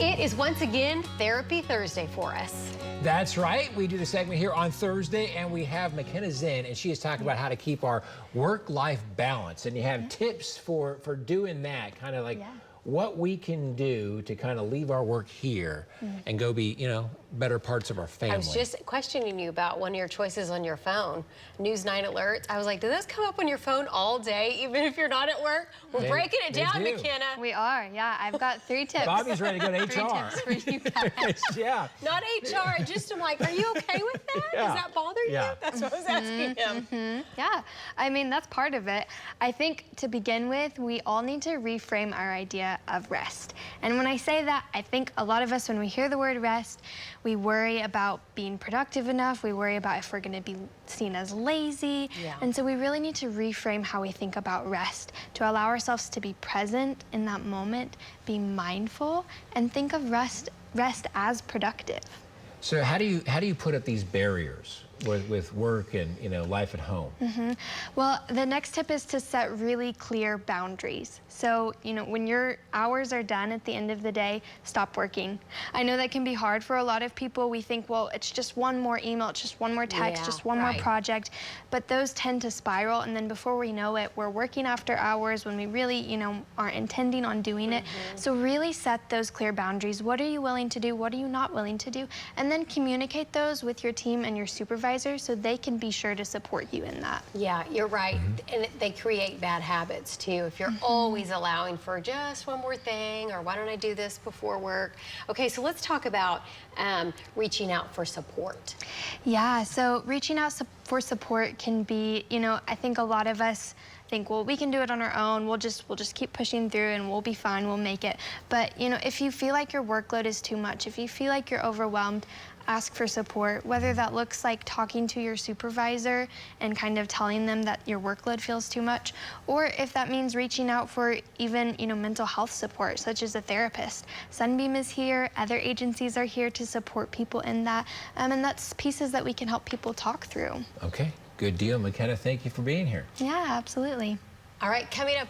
It is once again Therapy Thursday for us. That's right. We do the segment here on Thursday, and we have McKenna Zinn, and she is talking about how to keep our work-life balance. And you have tips for doing that, kind of like what we can do to kind of leave our work here and go be, better parts of our family. I was just questioning you about one of your choices on your phone, News 9 alerts. I was like, do those come up on your phone all day, even if you're not at work? We're breaking it down, McKenna. We are, yeah. I've got 3 tips. Bobby's ready to go to HR. 3 tips for you guys. Yeah. Not HR, just I'm like, are you okay with that? Does that bother you? That's what I was asking him. Yeah, I mean, that's part of it. I think to begin with, we all need to reframe our idea of rest. And when I say that, I think a lot of us, when we hear the word rest, we worry about being productive enough. We worry about if we're going to be seen as lazy. And so we really need to reframe how we think about rest to allow ourselves to be present in that moment, be mindful, and think of rest as productive. So how do you put up these barriers with work and life at home? Well, the next tip is to set really clear boundaries. So, when your hours are done at the end of the day, stop working. I know that can be hard for a lot of people. We think, well, it's just one more email, it's just one more text, just one more project. But those tend to spiral, and then before we know it, we're working after hours when we really, aren't intending on doing it. So really set those clear boundaries. What are you willing to do? What are you not willing to do? And then communicate those with your team and your supervisor so they can be sure to support you in that. Yeah, you're right. And they create bad habits too. If you're always allowing for just one more thing, or why don't I do this before work? Okay, so let's talk about reaching out for support. Yeah, so reaching out for support can be, I think a lot of us think, well, we can do it on our own. We'll just keep pushing through and we'll be fine. We'll make it. But, if you feel like your workload is too much, if you feel like you're overwhelmed, ask for support, whether that looks like talking to your supervisor and kind of telling them that your workload feels too much, or if that means reaching out for even, mental health support, such as a therapist. Sunbeam is here, other agencies are here to support people in that, and that's pieces that we can help people talk through. Okay, good deal, McKenna. Thank you for being here. Yeah, absolutely. All right, coming up.